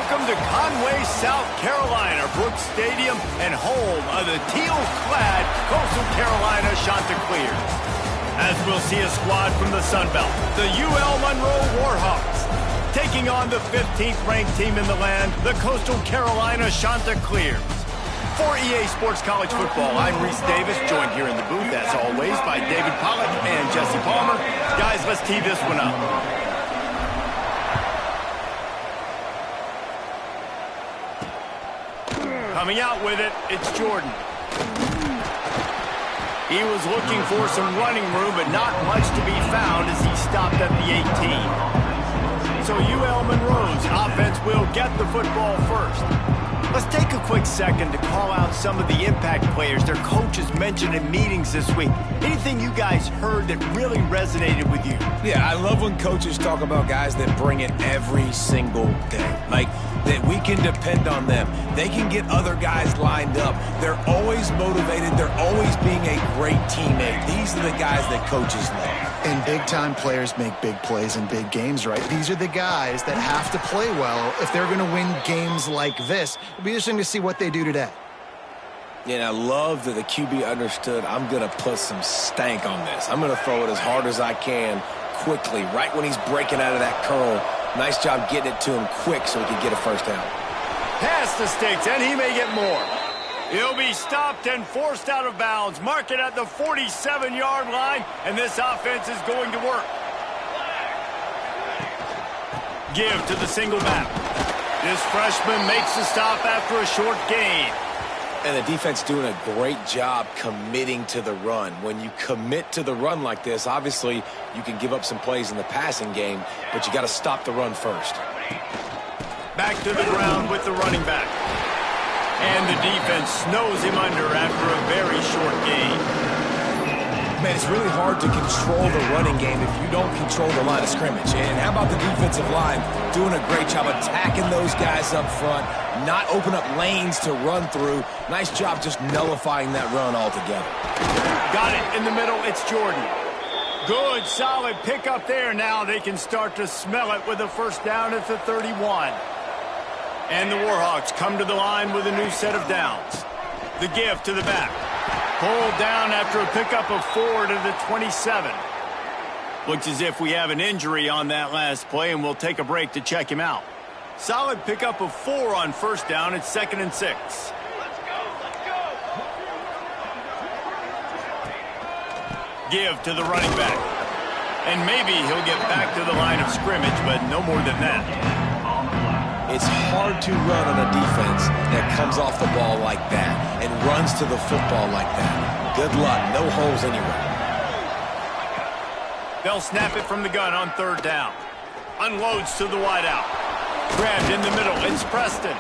Welcome to Conway, South Carolina, Brooks Stadium, and home of the teal-clad Coastal Carolina Chanticleers. As we'll see a squad from the Sun Belt, the UL Monroe Warhawks, taking on the 15th-ranked team in the land, the Coastal Carolina Chanticleers. For EA Sports College Football, I'm Reese Davis, joined here in the booth, as always, by David Pollack and Jesse Palmer. Guys, let's tee this one up. Coming out with it, it's Jordan. He was looking for some running room, but not much to be found as he stopped at the 18. So UL Monroe's offense will get the football first. Let's take a quick second to call out some of the impact players their coaches mentioned in meetings this week. Anything you guys heard that really resonated with you? Yeah, I love when coaches talk about guys that bring it every single day. Like, that we can depend on them. They can get other guys lined up. They're always motivated. They're always being a great teammate. These are the guys that coaches love. And big-time players make big plays in big games, right? These are the guys that have to play well if they're going to win games like this. It'll be interesting to see what they do today. Yeah, and I love that the QB understood, I'm going to put some stank on this. I'm going to throw it as hard as I can quickly, right when he's breaking out of that curl. Nice job getting it to him quick so he could get a first down. Past the sticks, and he may get more. He'll be stopped and forced out of bounds. Mark it at the 47-yard line, and this offense is going to work. Give to the single back. This freshman makes the stop after a short gain. And the defense doing a great job committing to the run. When you commit to the run like this, obviously you can give up some plays in the passing game, but you got to stop the run first. Back to the ground with the running back. And the defense snows him under after a very short gain. Man, it's really hard to control the running game if you don't control the line of scrimmage. And how about the defensive line doing a great job attacking those guys up front, not open up lanes to run through. Nice job just nullifying that run altogether. Got it in the middle. It's Jordan. Good, solid pickup there. Now they can start to smell it with a first down at the 31. And the Warhawks come to the line with a new set of downs. The give to the back. Pulled down after a pickup of 4 to the 27. Looks as if we have an injury on that last play, and we'll take a break to check him out. Solid pickup of 4 on first down. It's 2nd and 6. Let's go. Give to the running back. And maybe he'll get back to the line of scrimmage, but no more than that. It's hard to run on a defense that comes off the ball like that and runs to the football like that. Good luck. No holes anywhere. They'll snap it from the gun on 3rd down. Unloads to the wideout. Grabbed in the middle. It's Preston.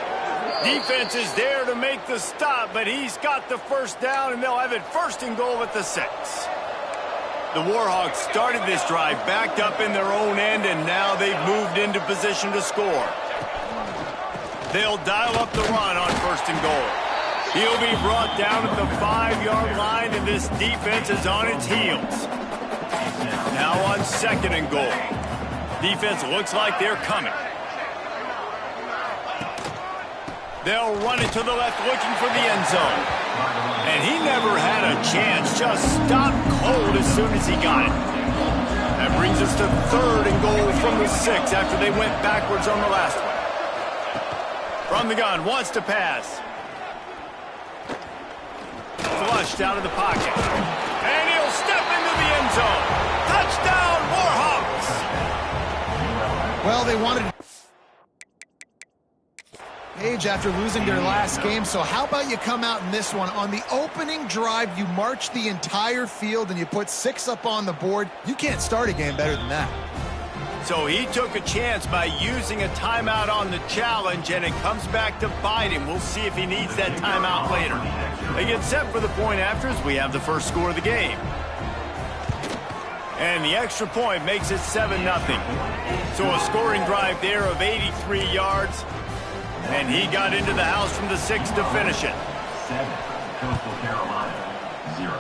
Defense is there to make the stop, but he's got the first down, and they'll have it 1st and goal at the 6. The Warhawks started this drive backed up in their own end, and now they've moved into position to score. They'll dial up the run on 1st and goal. He'll be brought down at the 5-yard line, and this defense is on its heels. Now on 2nd and goal. Defense looks like they're coming. They'll run it to the left, looking for the end zone. And he never had a chance, just stopped cold as soon as he got it. That brings us to 3rd and goal from the 6 after they went backwards on the last one. From the gun, wants to pass. Flushed out of the pocket. And he'll step into the end zone. Touchdown, Warhawks! Well, they wanted Page after losing their last game, so how about you come out in this one? On the opening drive, you march the entire field and you put 6 up on the board. You can't start a game better than that. So he took a chance by using a timeout on the challenge, and it comes back to bite him. We'll see if he needs that timeout later. They get set for the point after as we have the first score of the game. And the extra point makes it 7-0. So a scoring drive there of 83 yards, and he got into the house from the 6 to finish it. 7, Coastal Carolina, 0.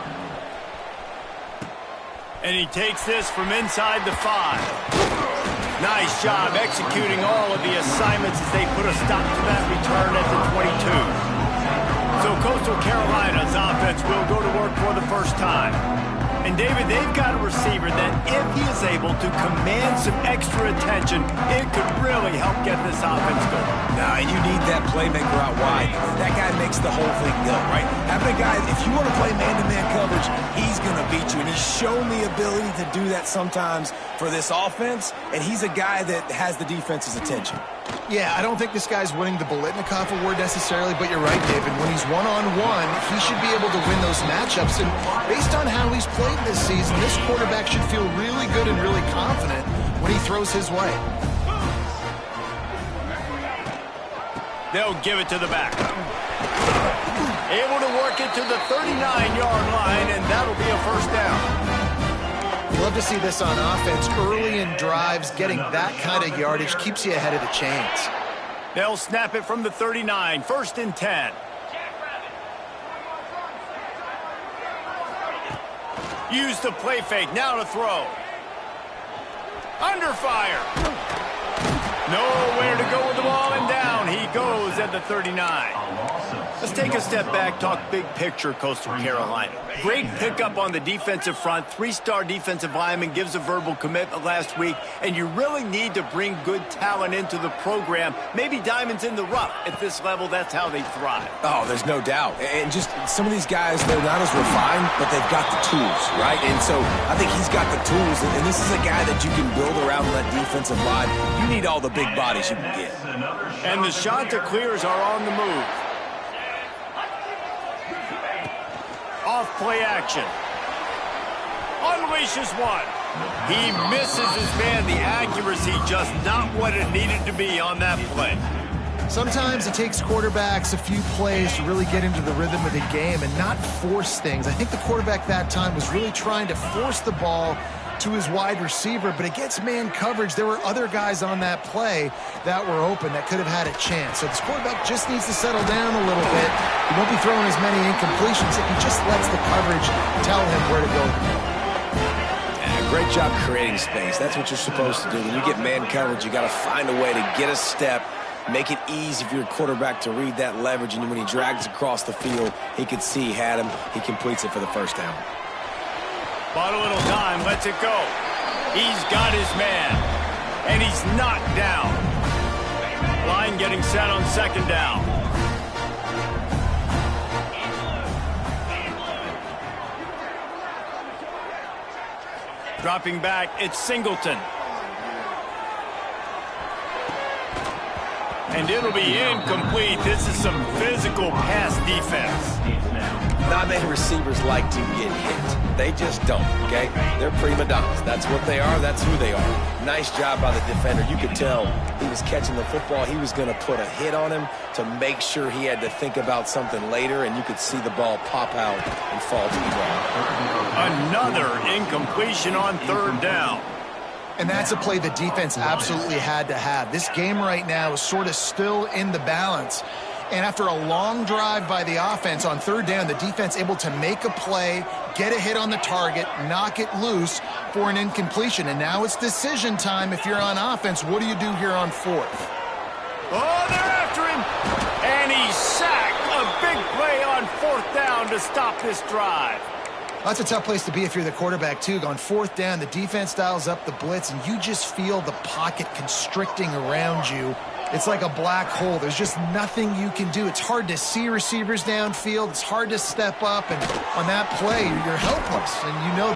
And he takes this from inside the 5. Nice job executing all of the assignments as they put a stop to that return at the 22. So Coastal Carolina's offense will go to work for the first time. And David, they've got a receiver that if he is able to command some extra attention, it could really help get this offense going. Nah, you need that playmaker out wide. That guy makes the whole thing go, right? Having a guy, if you want to play man-to-man coverage, he's going to beat you. And he's shown the ability to do that sometimes for this offense. And he's a guy that has the defense's attention. Yeah, I don't think this guy's winning the Biletnikoff award necessarily, but you're right, David. When he's one-on-one, he should be able to win those matchups. And based on how he's played this season, this quarterback should feel really good and really confident when he throws his way. They'll give it to the back. Able to work it to the 39-yard line, and that'll be a first down. Love to see this on offense. Early in drives, getting that kind of yardage keeps you ahead of the chains. They'll snap it from the 39, 1st and 10. Use the play fake, now to throw. Under fire. Nowhere to go with the ball, and down he goes at the 39. Let's take a step back, talk big picture, Coastal Carolina. Great pickup on the defensive front. 3-star defensive lineman gives a verbal commitment last week, and you really need to bring good talent into the program. Maybe diamonds in the rough. At this level, that's how they thrive. Oh, there's no doubt. And just some of these guys, they're not as refined, but they've got the tools, right? And so I think he's got the tools, and this is a guy that you can build around that defensive line. You need all the big bodies you can get. And the Chanticleers are on the move. Off play action. Unleashes one. He misses his man. The accuracy just not what it needed to be on that play. Sometimes it takes quarterbacks a few plays to really get into the rhythm of the game and not force things. I think the quarterback that time was really trying to force the ball to his wide receiver, but against man coverage, there were other guys on that play that were open that could have had a chance. So this quarterback just needs to settle down a little bit. He won't be throwing as many incompletions if he just lets the coverage tell him where to go. Yeah, great job creating space. That's what you're supposed to do. When you get man coverage, you got to find a way to get a step, make it easy for your quarterback to read that leverage, and when he drags across the field, he could see he had him. He completes it for the first down. Bought a little time, lets it go. He's got his man, and he's knocked down. Line getting set on 2nd down. Dropping back, it's Singleton. And it'll be incomplete. This is some physical pass defense. Not many receivers like to get hit. They just don't, okay? They're prima donnas. That's what they are. That's who they are. Nice job by the defender. You could tell he was catching the football. He was going to put a hit on him to make sure he had to think about something later, and you could see the ball pop out and fall to the ground. Another incompletion on 3rd down. And that's a play the defense absolutely had to have. This game right now is sort of still in the balance. And after a long drive by the offense on 3rd down, the defense able to make a play, get a hit on the target, knock it loose for an incompletion. And now it's decision time if you're on offense. What do you do here on 4th? Oh, they're after him. And he's sacked. A big play on 4th down to stop this drive. That's a tough place to be if you're the quarterback, too. On 4th down, the defense dials up the blitz, and you just feel the pocket constricting around you. It's like a black hole. There's just nothing you can do. It's hard to see receivers downfield. It's hard to step up, and on that play, you're helpless, and you know.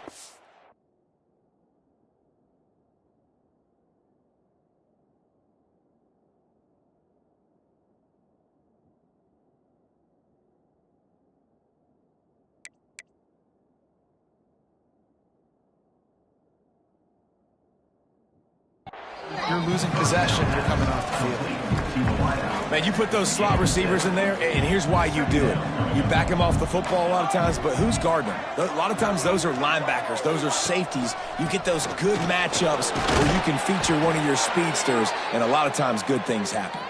You're losing possession. You're coming off the field. Man, you put those slot receivers in there, and here's why you do it. You back them off the football a lot of times, but who's guarding them? A lot of times those are linebackers. Those are safeties. You get those good matchups where you can feature one of your speedsters, and a lot of times good things happen.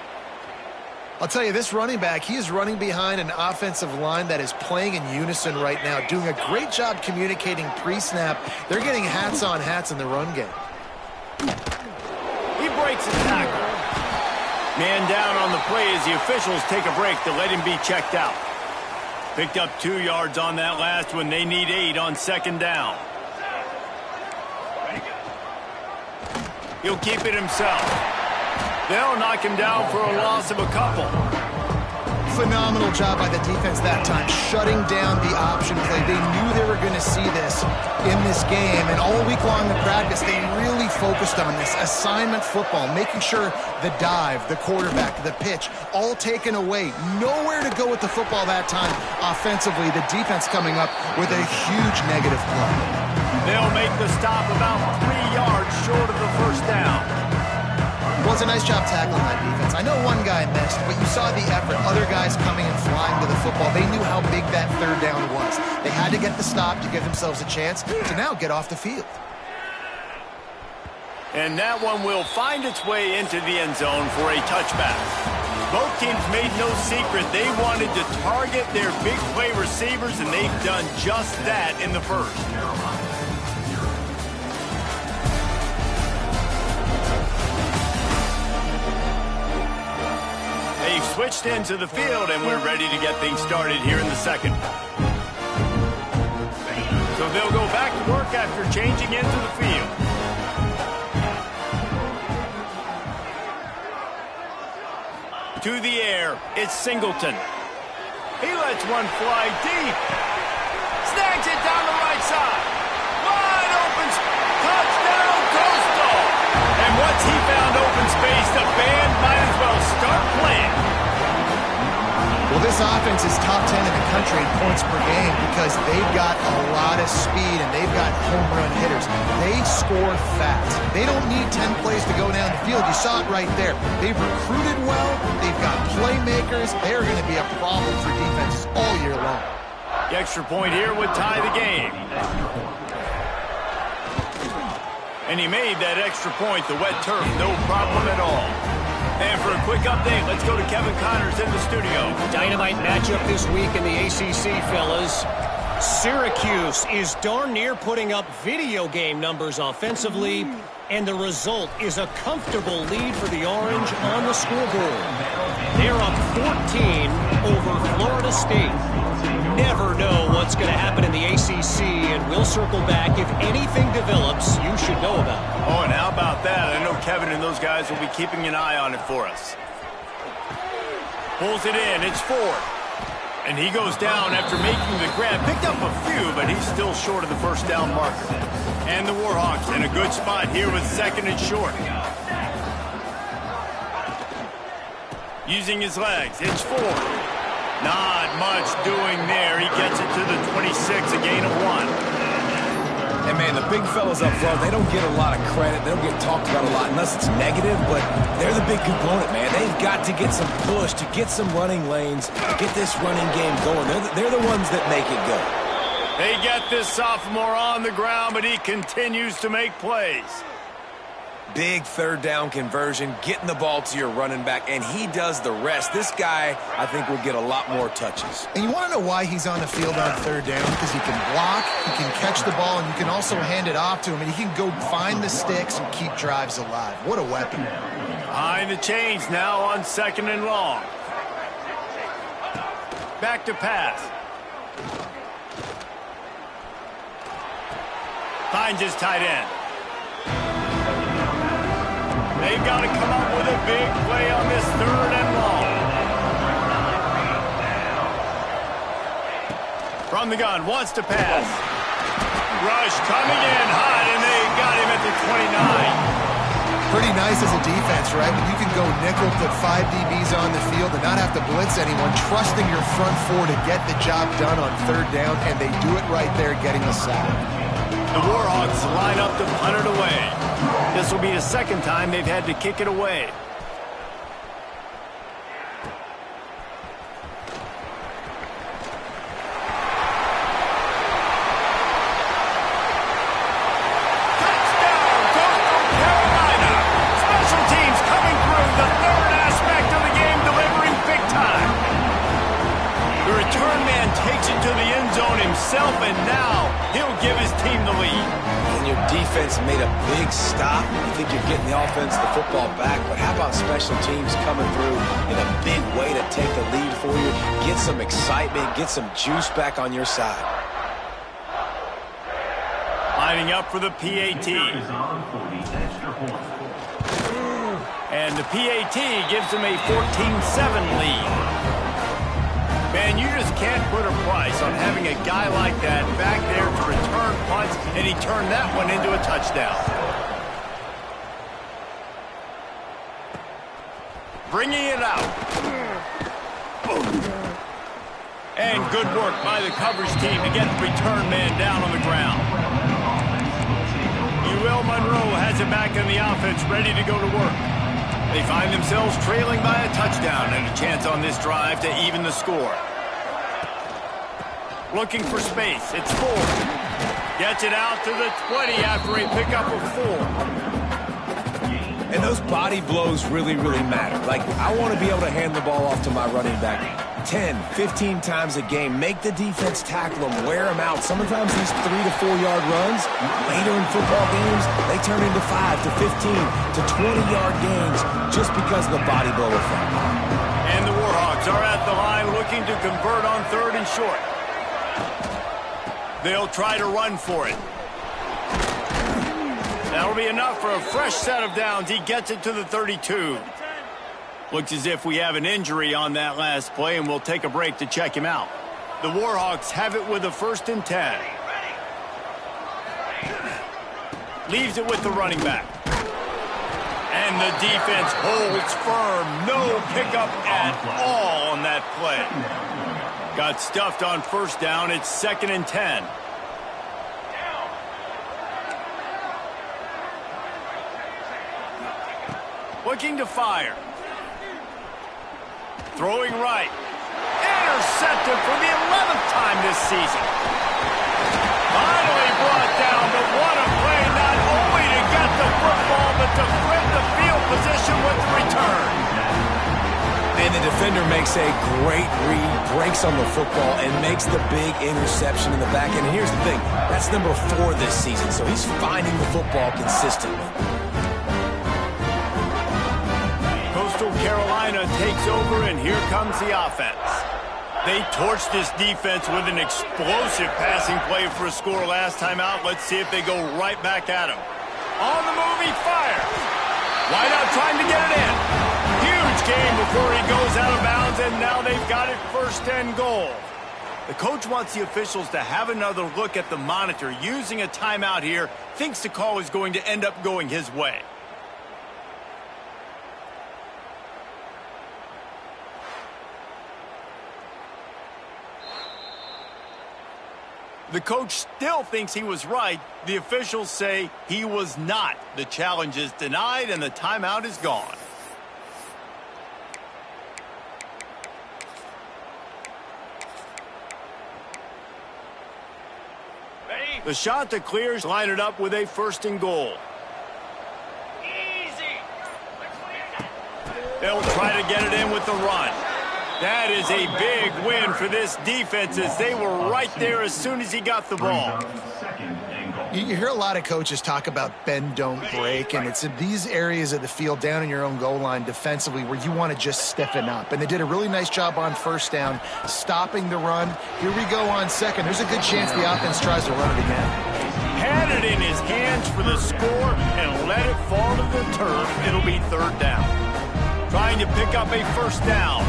I'll tell you, this running back, he is running behind an offensive line that is playing in unison right now, doing a great job communicating pre-snap. They're getting hats on hats in the run game. breaks the tackle. Man down on the play as the officials take a break to let him be checked out. Picked up 2 yards on that last one. They need 8 on second down. He'll keep it himself. They'll knock him down for a loss of a couple. Phenomenal job by the defense that time, shutting down the option play. They knew they were going to see this in this game, and all week long in practice, they really focused on this assignment football, making sure the dive, the quarterback, the pitch, all taken away. Nowhere to go with the football that time offensively. The defense coming up with a huge negative play. They'll make the stop about 3 yards short of the first down. It was a nice job tackling that defense. I know one guy missed, but you saw the effort. Other guys coming and flying to the football. They knew how big that third down was. They had to get the stop to give themselves a chance to now get off the field. And that one will find its way into the end zone for a touchback. Both teams made no secret they wanted to target their big play receivers, and they've done just that in the first. They've switched into the field, and we're ready to get things started here in the second. So they'll go back to work after changing into the field. To the air, it's Singleton. He lets one fly deep. Snags it down the right side. Wide open. Touchdown, Coastal. And once he found open space, the band might as well start playing. Well, this offense is top 10 in the country in points per game because they've got a lot of speed and they've got home run hitters. They score fast. They don't need 10 plays to go down the field. You saw it right there. They've recruited well. They've got playmakers. They're going to be a problem for defenses all year long. The extra point here would tie the game. And he made that extra point, the wet turf, no problem at all. And for a quick update, let's go to Kevin Connors in the studio. Dynamite matchup this week in the ACC, fellas. Syracuse is darn near putting up video game numbers offensively, and the result is a comfortable lead for the Orange on the scoreboard. They're up 14 over Florida State. Never know what's going to happen in the ACC, and we'll circle back if anything develops you should know about. Oh, and how about that? I know Kevin and those guys will be keeping an eye on it for us. Pulls it in. It's Ford. And he goes down after making the grab. Picked up a few, but he's still short of the first down marker. And the Warhawks in a good spot here with second and short. Using his legs. It's Ford. Not much doing there. He gets it to the 26, a gain of 1. And, man, the big fellas up front, they don't get a lot of credit. They don't get talked about a lot unless it's negative, but they're the big component, man. They've got to get some push, to get some running lanes, get this running game going. They're the ones that make it go. They get this sophomore on the ground, but he continues to make plays. Big third down conversion, getting the ball to your running back, and he does the rest. This guy, I think, will get a lot more touches. And you want to know why he's on the field on third down? Because he can block, he can catch the ball, and you can also hand it off to him, and he can go find the sticks and keep drives alive. What a weapon. Behind the chains now on second and long. Back to pass. Finds his tight end. They've got to come up with a big play on this third and long. From the gun, wants to pass. Rush coming in hot, and they got him at the 29. Pretty nice as a defense, right? When you can go nickel, put 5 DBs on the field and not have to blitz anyone, trusting your front four to get the job done on third down, and they do it right there, getting the sack. The Warhawks line up to punt it away. This will be the second time they've had to kick it away. Touchdown, Coastal Carolina. Special teams coming through, the third aspect of the game, delivering big time. The return man takes it to the end zone himself, and now he'll give his team the lead. And your defense made a big stop. You think you're getting the offense the football back, but how about special teams coming through in a big way to take the lead for you, get some excitement, get some juice back on your side. Lining up for the PAT. And the PAT gives them a 14-7 lead. Man, you just can't put a price on having a guy like that back there to return punts, and he turned that one into a touchdown. Bringing it out. And good work by the coverage team to get the return man down on the ground. Monroe has it back in the offense, ready to go to work. They find themselves trailing by a touchdown and a chance on this drive to even the score. Looking for space. It's Ford. Gets it out to the 20 after a pickup of 4. And those body blows really, really matter. Like, I want to be able to hand the ball off to my running back 10, 15 times a game. Make the defense tackle them, wear them out. Sometimes these 3 to 4 yard runs, later in football games, they turn into 5 to 15 to 20 yard gains just because of the body blow effect. And the Warhawks are at the line looking to convert on 3rd and short. They'll try to run for it. That'll be enough for a fresh set of downs. He gets it to the 32. Looks as if we have an injury on that last play, and we'll take a break to check him out. The Warhawks have it with a 1st and 10. Leaves it with the running back. And the defense holds firm. No pickup at all on that play. Got stuffed on 1st down. It's 2nd and 10. Looking to fire. Throwing right. Intercepted for the 11th time this season. Finally brought down, but what a play, not only to get the football, but to flip the field position with the return. And the defender makes a great read, breaks on the football, and makes the big interception in the back end. Here's the thing, that's number 4 this season, so he's finding the football consistently. Coastal Carolina takes over, and here comes the offense. They torched this defense with an explosive passing play for a score last time out. Let's see if they go right back at him. On the move, he fires. Wide out trying to get it in. Huge game before he goes out of bounds, and now they've got it 1st and goal. The coach wants the officials to have another look at the monitor. Using a timeout here, thinks the call is going to end up going his way. The coach still thinks he was right. The officials say he was not. The challenge is denied, and the timeout is gone. Ready? The shot that clears, line it up with a 1st and goal. Easy. They'll try to get it in with the run. That is a big win for this defense, as they were right there as soon as he got the ball. You hear a lot of coaches talk about bend, don't break, and it's in these areas of the field down in your own goal line defensively where you want to just stiffen up. And they did a really nice job on 1st down, stopping the run. Here we go on 2nd. There's a good chance the offense tries to run it again. Had it in his hands for the score and let it fall to the turf. It'll be 3rd down. Trying to pick up a 1st down.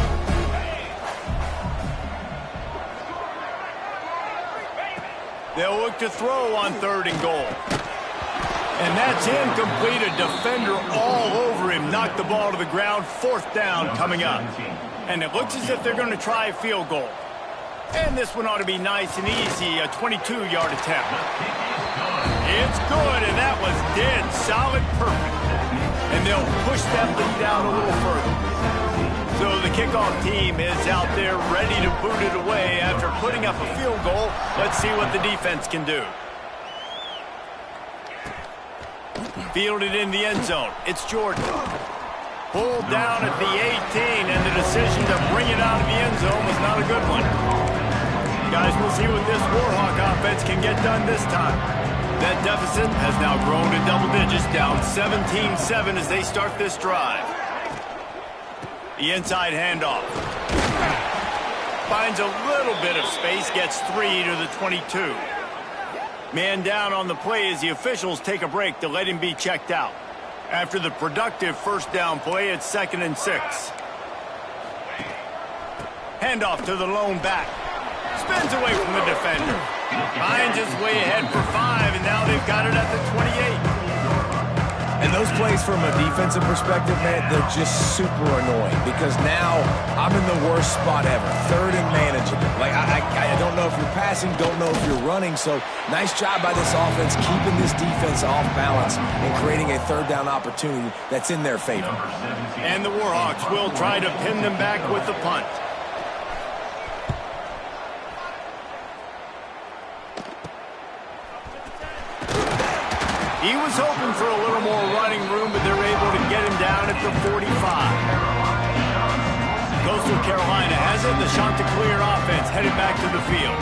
They'll look to throw on 3rd and goal. And that's incomplete. A defender all over him. Knocked the ball to the ground. 4th down coming up. And it looks as if they're going to try a field goal. And this one ought to be nice and easy. A 22-yard attempt. It's good, and that was dead solid perfect. And they'll push that lead out a little further. So the kickoff team is out there ready to boot it away after putting up a field goal. Let's see what the defense can do. Fielded in the end zone. It's Jordan. Pulled down at the 18, and the decision to bring it out of the end zone was not a good one. guys. We'll see what this Warhawk offense can get done this time. That deficit has now grown to double digits, down 17-7 as they start this drive. The inside handoff. Finds a little bit of space, gets 3 to the 22. Man down on the play as the officials take a break to let him be checked out. After the productive first down play, it's 2nd and 6. Handoff to the lone back. Spins away from the defender. Finds his way ahead for 5, and now they've got it at the 28. And those plays from a defensive perspective, man, they're just super annoying because now I'm in the worst spot ever. 3rd and manageable. Like, I don't know if you're passing, don't know if you're running. So nice job by this offense keeping this defense off balance and creating a 3rd down opportunity that's in their favor. And the Warhawks will try to pin them back with the punt. He was hoping for a little more running room, but they're able to get him down at the 45. Coastal Carolina has it. The Chanticleer offense headed back to the field.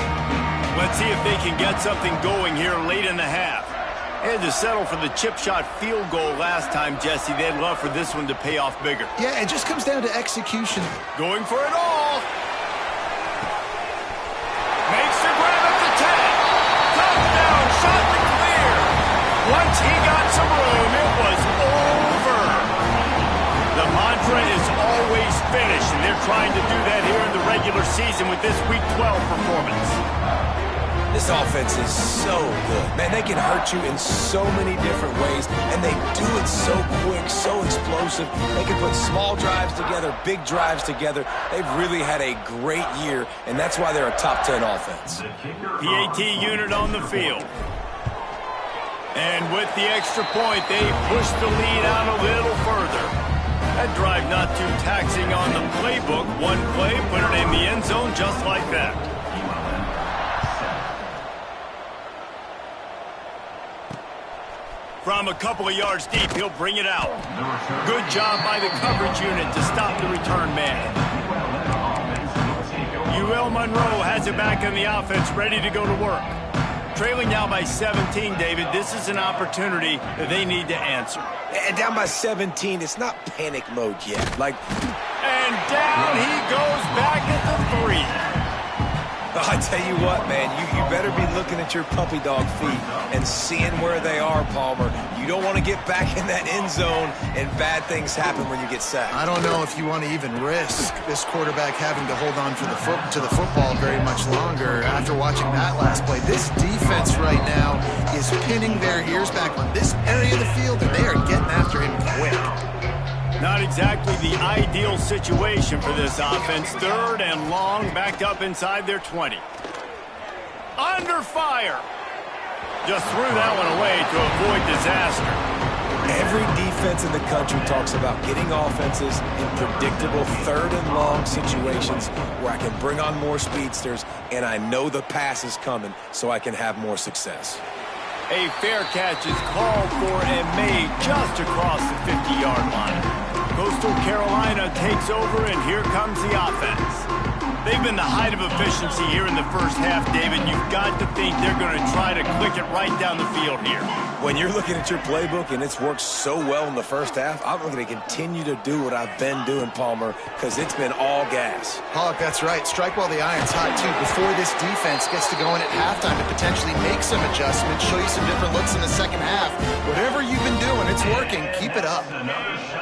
Let's see if they can get something going here late in the half. They had to settle for the chip shot field goal last time, Jesse. They'd love for this one to pay off bigger. Yeah, it just comes down to execution. Going for it all. Makes the grab at the 10. Touchdown, Chanticleer. Once he got some room, it was over. The mantra is always finish, and they're trying to do that here in the regular season with this Week 12 performance. This offense is so good. Man, they can hurt you in so many different ways, and they do it so quick, so explosive. They can put small drives together, big drives together. They've really had a great year, and that's why they're a top 10 offense. PAT unit on the field. And with the extra point, they push the lead out a little further. That drive not too taxing on the playbook. One play, put it in the end zone just like that. From a couple of yards deep, he'll bring it out. Good job by the coverage unit to stop the return man. UL Monroe has it back in the offense, ready to go to work. Trailing now by 17, David. This is an opportunity that they need to answer. And down by 17, it's not panic mode yet. And down he goes back at the 3. I tell you what, man, you better be looking at your puppy dog feet and seeing where they are, Palmer. You don't want to get back in that end zone and bad things happen when you get sacked. I don't know if you want to even risk this quarterback having to hold on for to the football very much longer after watching that last play. This defense right now is pinning their ears back on this area of the field, and they are getting after him quick. Not exactly the ideal situation for this offense. 3rd and long, backed up inside their 20. Under fire. Just threw that one away to avoid disaster. Every defense in the country talks about getting offenses in predictable 3rd and long situations where I can bring on more speedsters and I know the pass is coming so I can have more success. A fair catch is called for and made just across the 50-yard line. Coastal Carolina takes over, and here comes the offense. They've been the height of efficiency here in the first half, David. You've got to think they're going to try to click it right down the field here. When you're looking at your playbook and it's worked so well in the first half, I'm going to continue to do what I've been doing, Palmer, because it's been all gas. Hawk, that's right. Strike while the iron's hot, too, before this defense gets to go in at halftime to potentially make some adjustments, show you some different looks in the second half. Whatever you've been doing, it's working. Keep it up.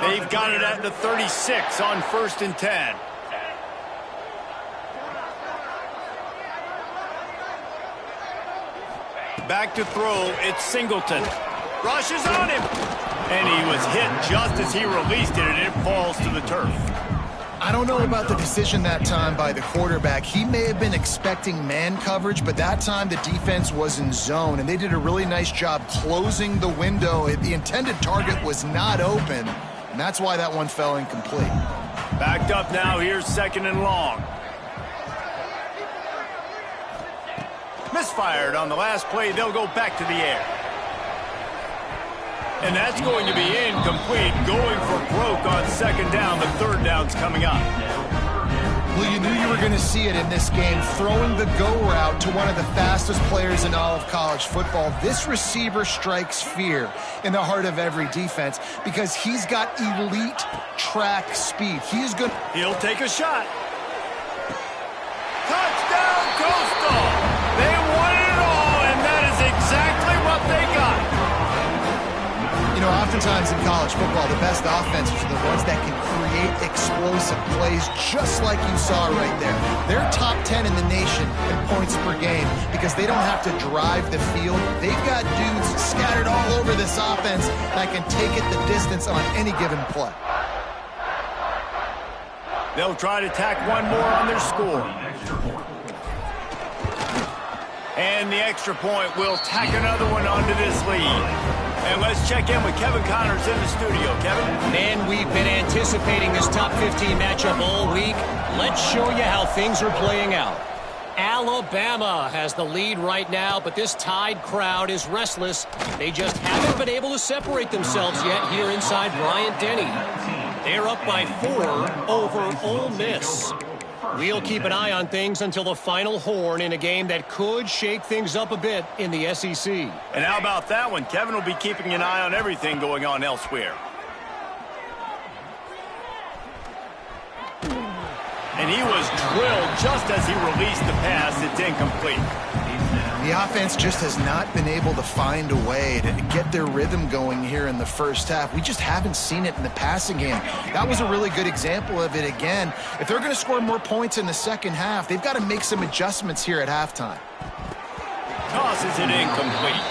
They've got it at the 36 on 1st and 10. Back to throw, it's Singleton. Rushes on him. And he was hit just as he released it, and it falls to the turf. I don't know about the decision that time by the quarterback. He may have been expecting man coverage, but that time the defense was in zone, and they did a really nice job closing the window. The intended target was not open, and that's why that one fell incomplete. Backed up now, here's 2nd and long. Misfired on the last play, they'll go back to the air. And that's going to be incomplete. Going for broke on 2nd down. The 3rd down's coming up. Well, you knew you were going to see it in this game, throwing the go route to one of the fastest players in all of college football. This receiver strikes fear in the heart of every defense because he's got elite track speed. He'll take a shot. Touchdown, Coastal! They won it all, and that is exactly what they got. You know, oftentimes in college football, the best offenses are the ones that can create explosive plays just like you saw right there. They're top 10 in the nation in points per game because they don't have to drive the field. They've got dudes scattered all over this offense that can take it the distance on any given play. They'll try to tack one more on their score. And the extra point will tack another one onto this lead. And let's check in with Kevin Connors in the studio. Kevin? Man, we've been anticipating this top 15 matchup all week. Let's show you how things are playing out. Alabama has the lead right now, but this Tide crowd is restless. They just haven't been able to separate themselves yet here inside Bryant-Denny. They're up by 4 over Ole Miss. We'll keep an eye on things until the final horn in a game that could shake things up a bit in the SEC. And how about that one? Kevin will be keeping an eye on everything going on elsewhere. And he was drilled just as he released the pass. It's incomplete. The offense just has not been able to find a way to get their rhythm going here in the first half. We just haven't seen it in the passing game. That was a really good example of it again. If they're going to score more points in the second half, they've got to make some adjustments here at halftime. Tosses it incomplete.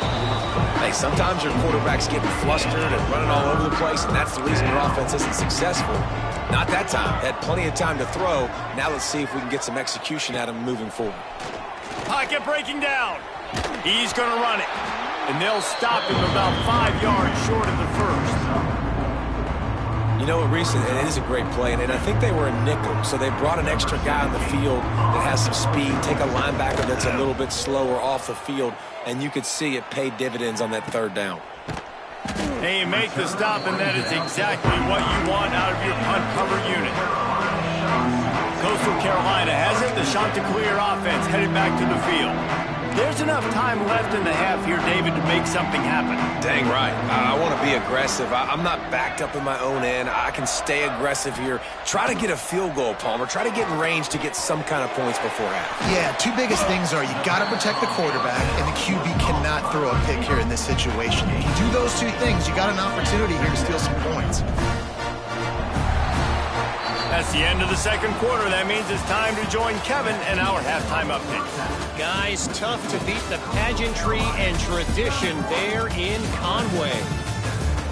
Hey, sometimes your quarterback's getting flustered and running all over the place, and that's the reason your offense isn't successful. Not that time. Had plenty of time to throw. Now let's see if we can get some execution at him moving forward. Pocket breaking down. He's going to run it. And they'll stop him about 5 yards short of the first. You know what, Reese, it is a great play, and I think they were a nickel, so they brought an extra guy on the field that has some speed, take a linebacker that's a little bit slower off the field, and you could see it pay dividends on that third down. Hey, you make the stop, and that is exactly what you want out of your punt cover unit. Coastal Carolina has it. The Chanticleer offense headed back to the field. There's enough time left in the half here, David, to make something happen. Dang right. I want to be aggressive. I'm not backed up in my own end. I can stay aggressive here. Try to get a field goal, Palmer. Try to get in range to get some kind of points before half. Yeah, two biggest things are you got to protect the quarterback, and the QB cannot throw a pick here in this situation. If you do those two things, you got an opportunity here to steal some points. That's the end of the second quarter. That means it's time to join Kevin and our halftime update. Guys, tough to beat the pageantry and tradition there in Conway.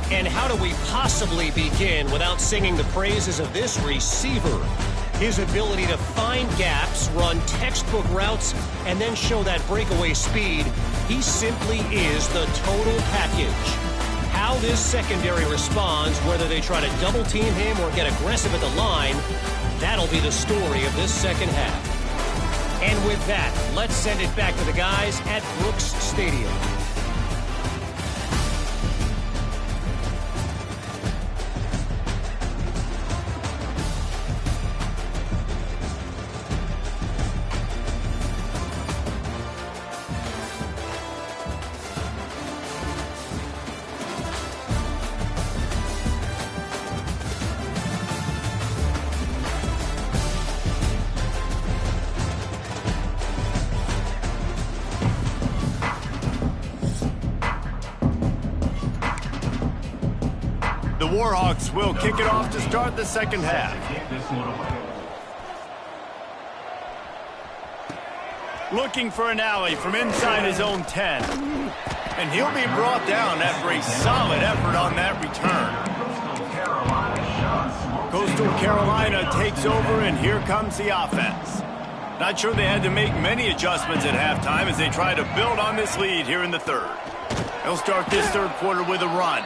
And how do we possibly begin without singing the praises of this receiver? His ability to find gaps, run textbook routes, and then show that breakaway speed. He simply is the total package. How this secondary responds, whether they try to double team him or get aggressive at the line, that'll be the story of this second half. And with that, let's send it back to the guys at Brooks Stadium. The Warhawks will kick it off to start the second half. Looking for an alley from inside his own 10. And he'll be brought down after a solid effort on that return. Coastal Carolina takes over, and here comes the offense. Not sure they had to make many adjustments at halftime as they try to build on this lead here in the third. They'll start this third quarter with a run.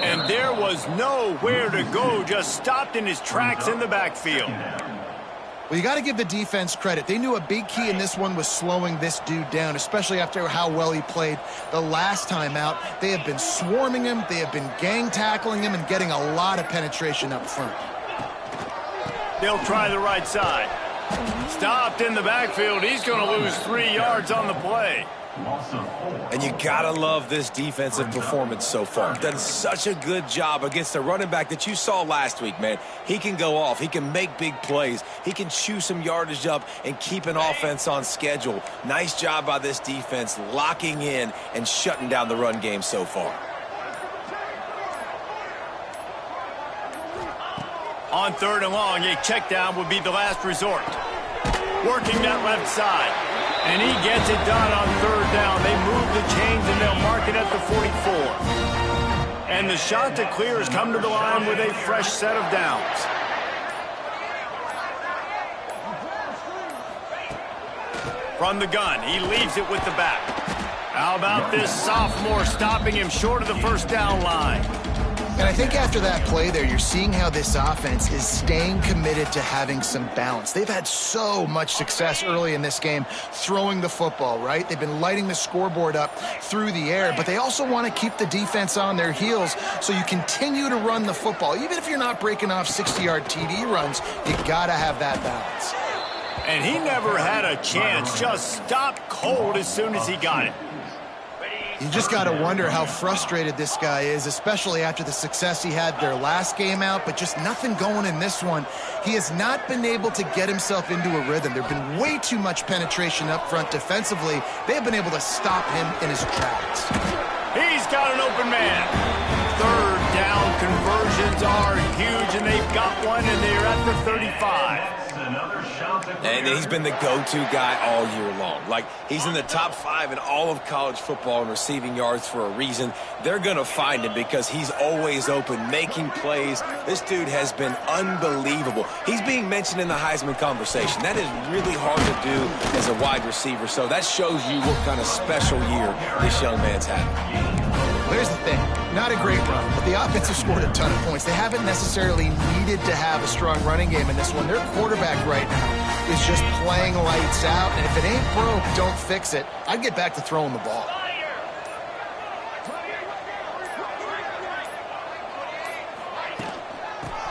And there was nowhere to go, just stopped in his tracks in the backfield. Well, you got to give the defense credit. They knew a big key in this one was slowing this dude down, especially after how well he played the last time out. They have been swarming him. They have been gang tackling him and getting a lot of penetration up front. They'll try the right side. Stopped in the backfield. He's going to lose 3 yards on the play. And you gotta love this defensive performance so far. Done such a good job against a running back that you saw last week, man. He can go off. He can make big plays. He can chew some yardage up and keep an offense on schedule. Nice job by this defense locking in and shutting down the run game so far. On 3rd and long, a check down would be the last resort. Working that left side. And he gets it done on 3rd down. They move the chains and they'll mark it at the 44. And the shot to clear has come to the line with a fresh set of downs. From the gun, he leaves it with the back. How about this sophomore stopping him short of the 1st down line? And I think after that play there, you're seeing how this offense is staying committed to having some balance. They've had so much success early in this game throwing the football, right? They've been lighting the scoreboard up through the air, but they also want to keep the defense on their heels so you continue to run the football. Even if you're not breaking off 60-yard TD runs, you got to have that balance. And he never had a chance, just stopped cold as soon as he got it. You just got to wonder how frustrated this guy is, especially after the success he had their last game out, but just nothing going in this one. He has not been able to get himself into a rhythm. There have been way too much penetration up front defensively. They have been able to stop him in his tracks. He's got an open man. 3rd down conversions are huge, and they've got one, and they're at the 35. And he's been the go-to guy all year long. Like, he's in the top 5 in all of college football in receiving yards for a reason. They're going to find him because he's always open, making plays. This dude has been unbelievable. He's being mentioned in the Heisman conversation. That is really hard to do as a wide receiver. So that shows you what kind of special year this young man's had. Here's the thing. Not a great run, but the offense has scored a ton of points. They haven't necessarily needed to have a strong running game in this one. Their quarterback right now is just playing lights out, and if it ain't broke, don't fix it. I'd get back to throwing the ball.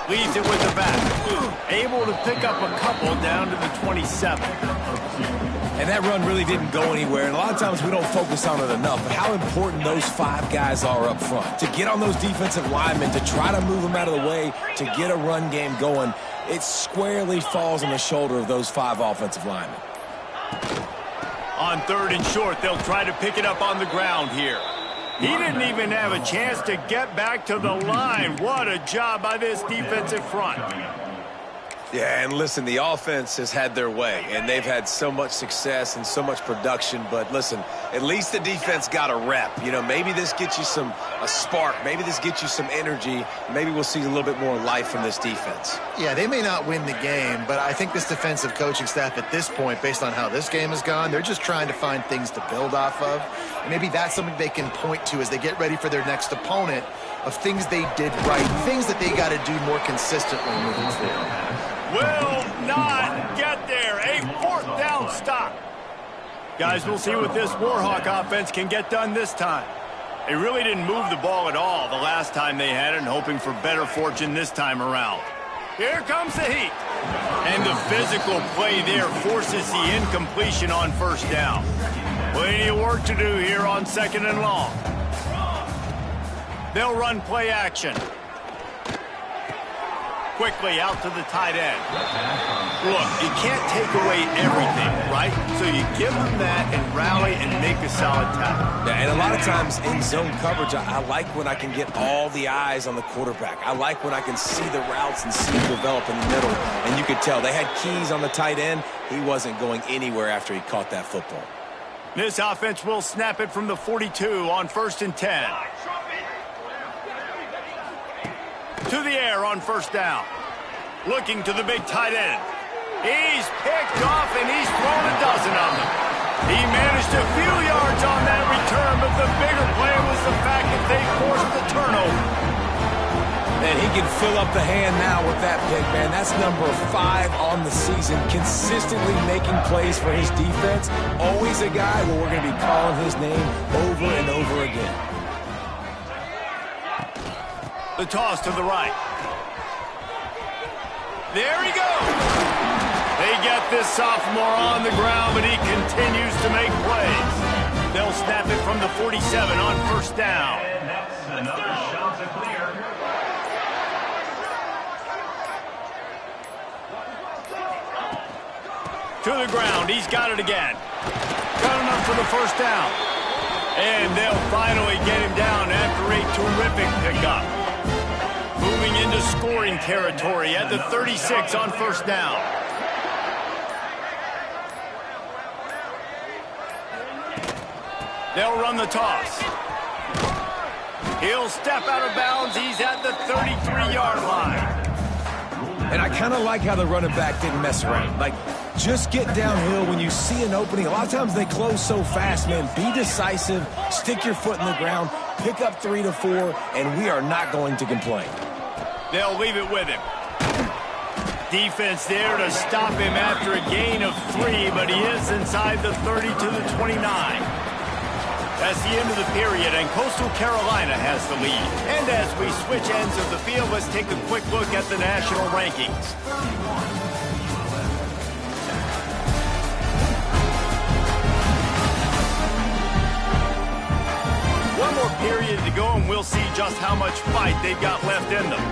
Leaves it with the back. Able to pick up a couple down to the 27. And that run really didn't go anywhere, and a lot of times we don't focus on it enough, but how important those 5 guys are up front. To get on those defensive linemen, to try to move them out of the way, to get a run game going, it squarely falls on the shoulder of those 5 offensive linemen. On 3rd and short, they'll try to pick it up on the ground here. He didn't even have a chance to get back to the line. What a job by this defensive front. Yeah, and listen, the offense has had their way, and they've had so much success and so much production. But listen, at least the defense got a rep. You know, maybe this gets you a spark. Maybe this gets you some energy. Maybe we'll see a little bit more life from this defense. Yeah, they may not win the game, but I think this defensive coaching staff at this point, based on how this game has gone, they're just trying to find things to build off of. And maybe that's something they can point to as they get ready for their next opponent, of things they did right, things that they got to do more consistently moving forward. Will not get there. A 4th down stop. Guys, we'll see what this Warhawk offense can get done this time. They really didn't move the ball at all the last time they had it, and hoping for better fortune this time around. Here comes the heat. And the physical play there forces the incompletion on 1st down. Plenty of work to do here on 2nd and long. They'll run play action. Quickly out to the tight end. Look, you can't take away everything, right? So you give them that and rally and make a solid tackle. Yeah, and a lot of times in zone coverage, I like when I can get all the eyes on the quarterback. I like when I can see the routes and see them develop in the middle. And you could tell they had keys on the tight end. He wasn't going anywhere after he caught that football. This offense will snap it from the 42 on 1st and 10. To the air on 1st down. Looking to the big tight end. He's picked off, and he's thrown a dozen of them. He managed a few yards on that return, but the bigger play was the fact that they forced the turnover. And he can fill up the hand now with that pick, man. That's number 5 on the season, consistently making plays for his defense. Always a guy where we're going to be calling his name over and over again. The toss to the right. There he goes. They get this sophomore on the ground, but he continues to make plays. They'll snap it from the 47 on first down. And that's another shot to clear. To the ground. He's got it again. Got enough for the first down. And they'll finally get him down after a terrific pickup. Moving into scoring territory at the 36 on first down. They'll run the toss. He'll step out of bounds. He's at the 33-yard line. And I kind of like how the running back didn't mess around. Like, just get downhill when you see an opening. A lot of times they close so fast, man. Be decisive, stick your foot in the ground, pick up 3 to 4, and we are not going to complain. They'll leave it with him. Defense there to stop him after a gain of 3, but he is inside the 30 to the 29. That's the end of the period, and Coastal Carolina has the lead. And as we switch ends of the field, let's take a quick look at the national rankings. One more period to go, and we'll see just how much fight they've got left in them.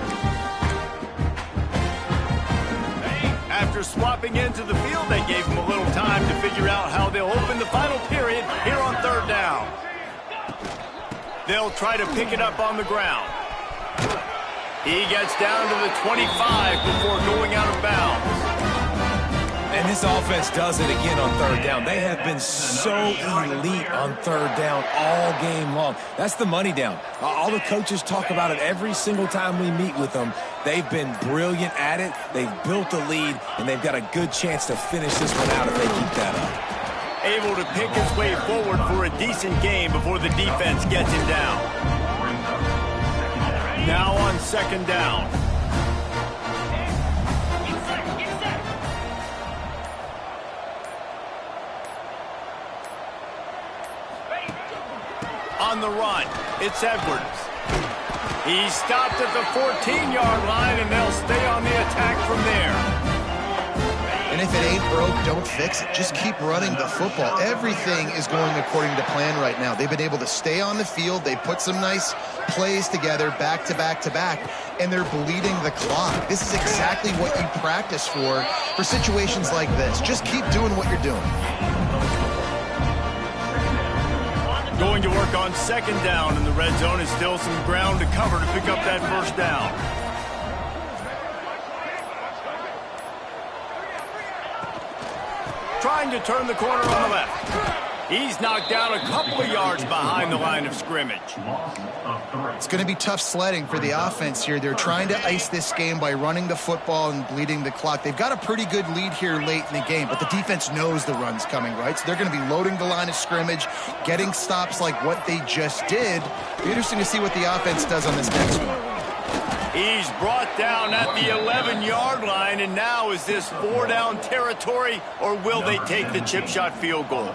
After swapping into the field, they gave him a little time to figure out how they'll open the final period here on third down. They'll try to pick it up on the ground. He gets down to the 25 before going out of bounds. And this offense does it again on third down. They have been so elite on third down all game long. That's the money down. All the coaches talk about it every single time we meet with them. They've been brilliant at it. They've built a lead, and they've got a good chance to finish this one out if they keep that up. Able to pick his way forward for a decent game before the defense gets him down. Now on second down. On the run, it's Edwards. He's stopped at the 14-yard line, and they'll stay on the attack from there. And if it ain't broke, don't fix it. Just keep running the football. Everything is going according to plan right now. They've been able to stay on the field. They put some nice plays together back to back to back, and they're bleeding the clock. This is exactly what you practice for situations like this. Just keep doing what you're doing. Going to work on second down in the red zone, and still some ground to cover to pick up that first down. Trying to turn the corner on the left. He's knocked down a couple of yards behind the line of scrimmage. It's going to be tough sledding for the offense here. They're trying to ice this game by running the football and bleeding the clock. They've got a pretty good lead here late in the game, but the defense knows the run's coming, right? So they're going to be loading the line of scrimmage, getting stops like what they just did. Be interesting to see what the offense does on this next one. He's brought down at the 11-yard line, and now is this 4-down territory, or will they take the chip shot field goal?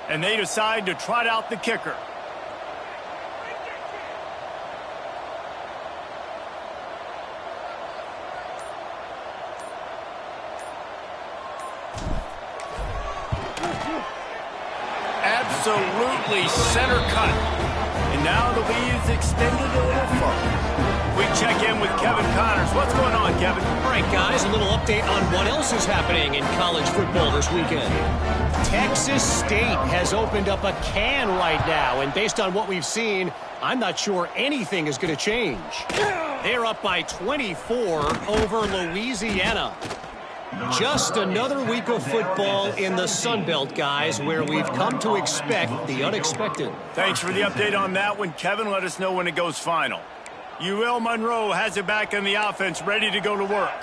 And they decide to trot out the kicker. Absolutely center cut. And now the lead is extended a little further. We check in with Kevin Connors. What's going on, Kevin? All right, guys, a little update on what else is happening in college football this weekend. Texas State has opened up a can right now, and based on what weve seen, I'm not sure anything is going to change. They're up by 24 over Louisiana. Just another week of football in the Sun Belt, guys, where we've come to expect the unexpected. Thanks for the update on that one, Kevin. Let us know when it goes final. Monroe has it back in the offense, ready to go to work.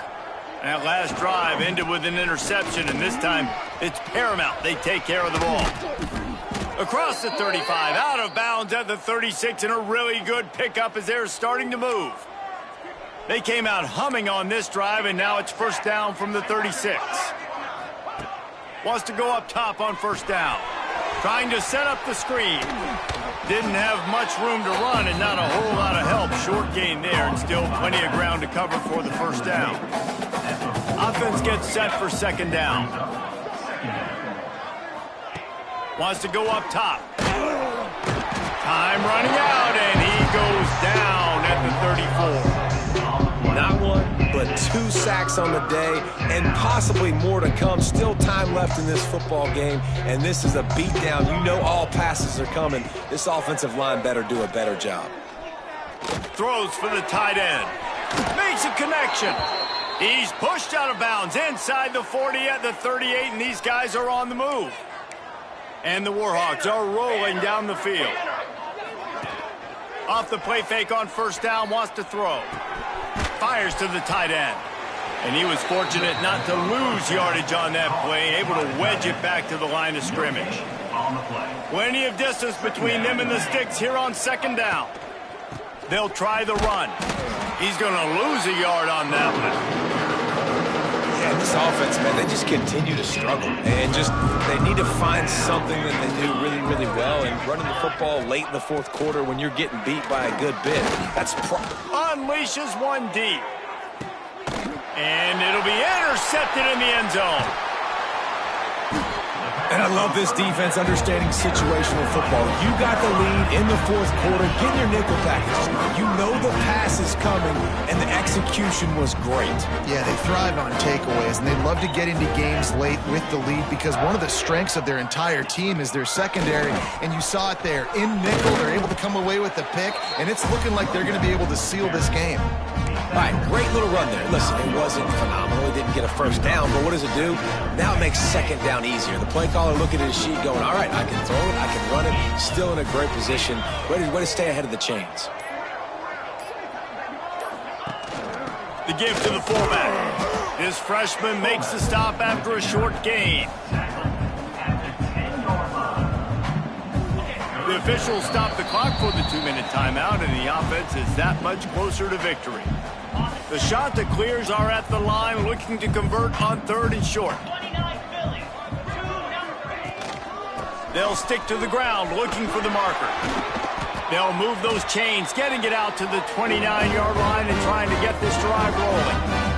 That last drive ended with an interception, and this time it's paramount they take care of the ball. Across the 35, out of bounds at the 36, and a really good pickup as they're starting to move. They came out humming on this drive, and now it's first down from the 36. Wants to go up top on first down. Trying to set up the screen. Didn't have much room to run and not a whole lot of help. Short gain there and still plenty of ground to cover for the first down. Offense gets set for second down. Wants to go up top. Time running out, and he goes down at the 34. Not one, but 2 sacks on the day, and possibly more to come. Still time left in this football game, and this is a beatdown. You know all passes are coming. This offensive line better do a better job. Throws for the tight end. Makes a connection. He's pushed out of bounds inside the 40 at the 38, and these guys are on the move. And the Warhawks are rolling down the field. Off the play fake on first down, wants to throw. Fires to the tight end. And he was fortunate not to lose yardage on that play, able to wedge it back to the line of scrimmage. Plenty of distance between them and the sticks here on second down. They'll try the run. He's going to lose a yard on that one. Yeah, this offense, man, they just continue to struggle. And they need to find something that they do really, really well. And running the football late in the fourth quarter when you're getting beat by a good bit, that's unleashes one deep. And it'll be intercepted in the end zone. And I love this defense understanding situational football. You got the lead in the fourth quarter. Get your nickel package. You know the pass is coming, and the execution was great. Yeah, they thrive on takeaways, and they love to get into games late with the lead because one of the strengths of their entire team is their secondary, and you saw it there. In nickel, they're able to come away with the pick, and it's looking like they're going to be able to seal this game. All right, great little run there. Listen, it wasn't phenomenal. He didn't get a first down, but what does it do? Now it makes second down easier. The play caller looking at his sheet going, all right, I can throw it, I can run it, still in a great position. Way to stay ahead of the chains. The give to the fullback. This freshman makes the stop after a short gain. The officials stop the clock for the 2-minute timeout, and the offense is that much closer to victory. The shot that clears are at the line, looking to convert on 3rd and short. They'll stick to the ground, looking for the marker. They'll move those chains, getting it out to the 29-yard line and trying to get this drive rolling.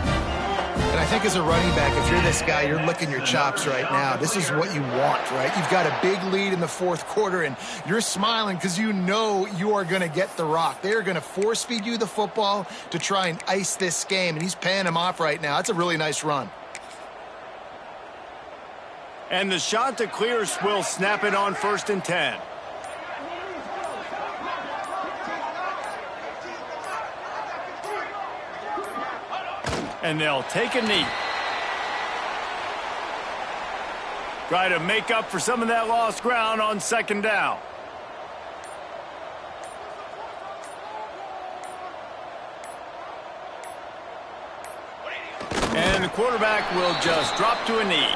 And I think as a running back, if you're this guy, you're licking your chops right now. This is what you want, right? You've got a big lead in the fourth quarter, and you're smiling because you know you are going to get the rock. They're going to force feed you the football to try and ice this game, and he's paying him off right now. That's a really nice run. And the shot to clear will snap it on 1st and 10. And they'll take a knee. Try to make up for some of that lost ground on second down. And the quarterback will just drop to a knee.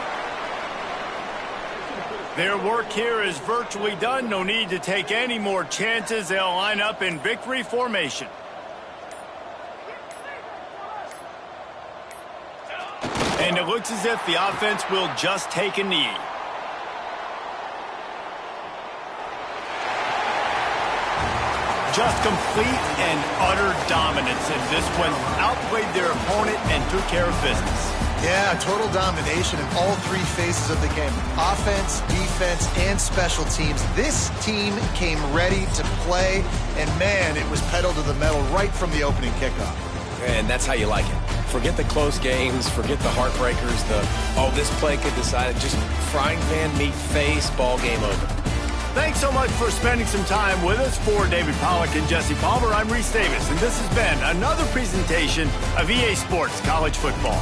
Their work here is virtually done. No need to take any more chances. They'll line up in victory formation. And it looks as if the offense will just take a knee. Just complete and utter dominance in this one. Outplayed their opponent and took care of business. Yeah, total domination in all 3 phases of the game. Offense, defense, and special teams. This team came ready to play, and man, it was pedal to the metal right from the opening kickoff. And that's how you like it. Forget the close games, forget the heartbreakers, this play could decide it. Just frying pan meat face, ball game over. Thanks so much for spending some time with us. For David Pollack and Jesse Palmer, I'm Reese Davis, and this has been another presentation of EA Sports College Football.